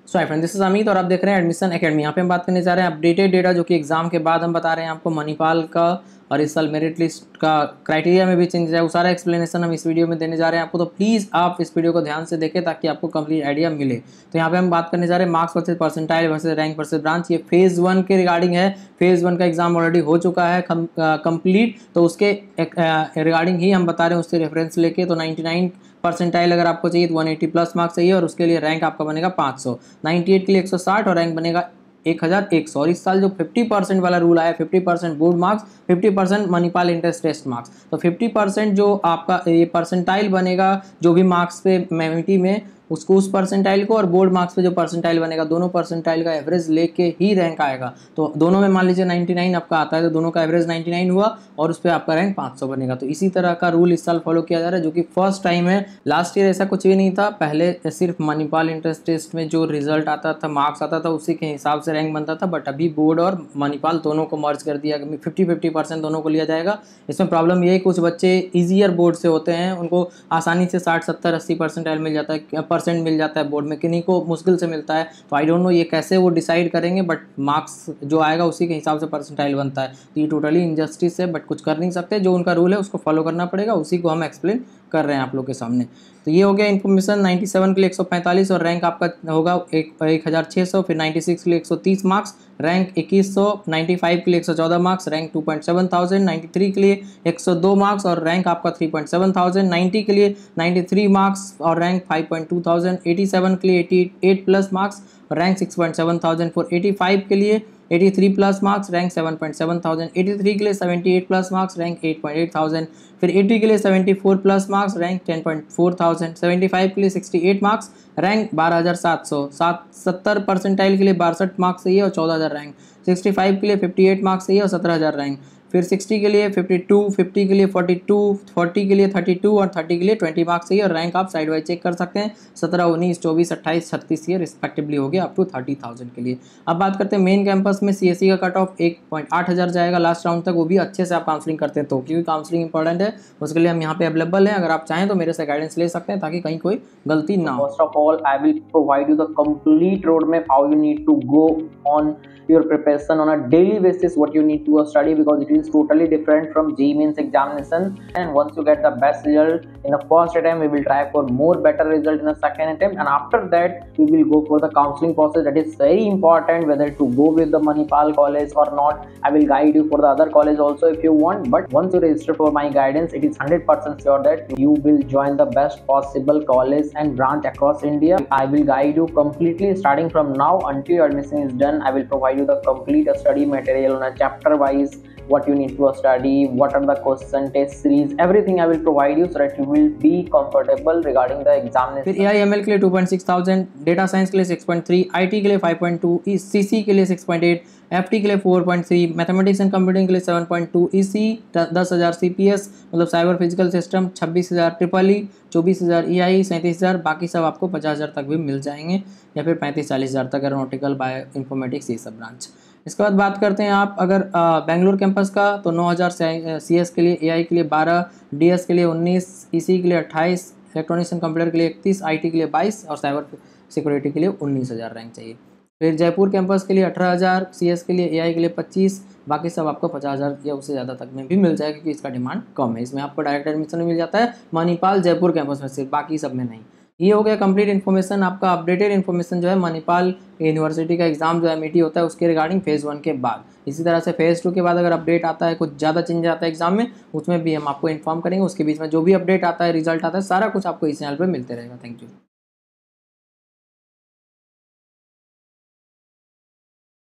So hi friend, this is Amit और आप देख रहे हैं एडमिशन एकेडमी। यहाँ पे हम बात करने जा रहे हैं अपडेटेड डेटा जो कि एग्जाम के बाद हम बता रहे हैं आपको मणिपाल का और इस साल मेरिट लिस्ट का क्राइटेरिया में भी चेंज है। वो सारा एक्सप्लेनेशन हम इस वीडियो में देने जा रहे हैं आपको, तो प्लीज़ आप इस वीडियो को ध्यान से देखें ताकि आपको कंप्लीट आइडिया मिले। तो यहाँ पे हम बात करने जा रहे हैं marks versus percentile versus rank versus branch. ये फेज़ 1 के रिगार्डिंग है। फेज़ 1 का एग्जाम ऑलरेडी हो चुका है कंप्लीट, तो उसके रिगार्डिंग ही हम बता रहे हैं, उससे रेफरेंस लेके। तो 99 परसेंटाइल अगर आपको चाहिए तो 180 प्लस मार्क्स चाहिए और उसके लिए रैंक आपका बनेगा 500, 98 के लिए 160 और रैंक बनेगा 1100। और इस साल जो 50% वाला रूल आया, 50% board marks, 50% Manipal entrance test marks, तो 50% जो आपका ये परसेंटाइल बनेगा जो भी मार्क्स पे मेमिटी में उसको उस परसेंटाइल को और बोर्ड मार्क्स पे जो परसेंटाइल बनेगा दोनों परसेंटाइल का एवरेज लेके ही रैंक आएगा। तो दोनों में मान लीजिए 99 आपका आता है तो दोनों का एवरेज 99 हुआ और उस पर आपका रैंक 500 बनेगा। तो इसी तरह का रूल इस साल फॉलो किया जा रहा है जो कि फर्स्ट टाइम है। लास्ट ईयर ऐसा कुछ भी नहीं था, पहले सिर्फ मणिपाल इंट्रेंस टेस्ट में जो रिजल्ट आता था, मार्क्स आता था, उसी के हिसाब से रैंक बनता था। बट अभी बोर्ड और मणिपाल दोनों को मर्ज कर दिया, 50-50% दोनों को लिया जाएगा। इसमें प्रॉब्लम ये है कुछ बच्चे ईजियर बोर्ड से होते हैं, उनको आसानी से 60-70-80 परसेंटाइल मिल जाता है, परसेंट मिल जाता है बोर्ड में, किन्हीं को मुश्किल से मिलता है। तो आई डोंट नो ये कैसे वो डिसाइड करेंगे, बट मार्क्स जो आएगा उसी के हिसाब से परसेंटाइल बनता है। तो ये टोटली इनजस्टिस है, बट कुछ कर नहीं सकते। जो उनका रूल है उसको फॉलो करना पड़ेगा, उसी को हम एक्सप्लेन कर रहे हैं आप लोग के सामने। तो ये हो गया इन्फॉर्मेशन। 97 के लिए 145 और रैंक आपका होगा 1600, फिर 96 के लिए 130 मार्क्स, रैंक 2100, 95 के लिए 114 मार्क्स, रैंक 2.7000, 93 के लिए 102 मार्क्स और रैंक आपका 3.7000, 90 के लिए 93 मार्क्स और रैंक 5.2000, 87 के लिए 88 प्लस मार्क्स, रैंक 6.7000, फॉर 85 के लिए 83 प्लस मार्क्स, रैंक 7.7000, 83 के लिए 78 प्लस मार्क्स, रैंक 8.8000, फिर 80 के लिए 74 प्लस मार्क्स, रैंक 10.4000, 75 के लिए 68 मार्क्स, रैंक 12700, 70 परसेंटाइल के लिए 62 मार्क्स चाहिए और 14000 रैंक, 65 के लिए 58 मार्क्स चाहिए और 17000 रैंक, फिर 60 के लिए 52, 50 के लिए 42, 40 के लिए 32 और 30 के लिए 20 मार्क्स चाहिए और रैंक आप साइड वाइज चेक कर सकते हैं। 17, 19, 24, 28, 36 ये रिस्पेक्टिवली हो गया अप टू 30,000 के लिए। अब बात करते हैं मेन कैंपस में सीएससी का कट ऑफ 1.8000 जाएगा लास्ट राउंड तक, वो भी अच्छे से आप काउंसलिंग करते हैं तो, क्योंकि काउंसलिंग इंपॉर्टेंट है, उसके लिए हम यहाँ पे अवेलेबल हैं। अगर आप चाहें तो मेरे से गाइडेंस ले सकते हैं ताकि कहीं कोई गलती ना हो। First of all, I will provide you the complete roadmap how you need to go on your preparation on a daily basis, what you need to study, because it is totally different from JEE Mains examination. And once you get the best result in the first attempt, we will try for more better result in the second attempt, and after that we will go for the counseling process. That is very important, whether to go with the Manipal college or not. I will guide you for the other college also if you want, but once you register for my guidance, it is 100% sure that you will join the best possible college and branch across India. I will guide you completely starting from now until your admission is done. I will provide you the complete study material on a chapter wise, what you need to study, what are the question test series, everything I will provide you so that you will be comfortable regarding the examination. फिर AIML के लिए 2.6000, data science के लिए 6.3, IT के लिए 5.2, CC के लिए 6.8, FT के लिए 4.3, मैथमेटिक्स एंड कंप्यूटिंग के लिए 7.2, EC 10,000, CPS मतलब cyber physical system 26,000, EEE 24,000, EI 37,000, बाकी सब आपको 50,000 तक भी मिल जाएंगे या फिर 35-40,000 तक एरोनॉटिकल, बायो इन्फॉर्मेटिक्स, ये सब ब्रांच। इसके बाद बात करते हैं आप अगर बेंगलुरु कैंपस का, तो 9,000 CS के लिए, AI के लिए 12, DS के लिए 19, EC के लिए 28, इलेक्ट्रॉनिक्स एंड कंप्यूटर के लिए 31, IT के लिए 22 और साइबर सिक्योरिटी के लिए 19,000 रैंक चाहिए। फिर जयपुर कैंपस के लिए 18,000, CS के लिए, AI के लिए 25, बाकी सब आपको 50,000 या उससे ज़्यादा तक में भी मिल जाएगा क्योंकि इसका डिमांड कम है। इसमें आपको डायरेक्ट एडमिशन मिल जाता है मणिपाल जयपुर कैंपस में सिर्फ, बाकी सब में नहीं। ये हो गया कंप्लीट इन्फॉर्मेशन, आपका अपडेटेड इन्फॉर्मेशन जो है मणिपाल यूनिवर्सिटी का एग्जाम जो एमईटी होता है उसके रिगार्डिंग फेज़ 1 के बाद। इसी तरह से फेज़ 2 के बाद अगर अपडेट आता है, कुछ ज़्यादा चेंज आता है एग्जाम में, उसमें भी हम आपको इन्फॉर्म करेंगे। उसके बीच में जो भी अपडेट आता है, रिजल्ट आता है, सारा कुछ आपको इस चैनल पर मिलते रहेगा। Thank you.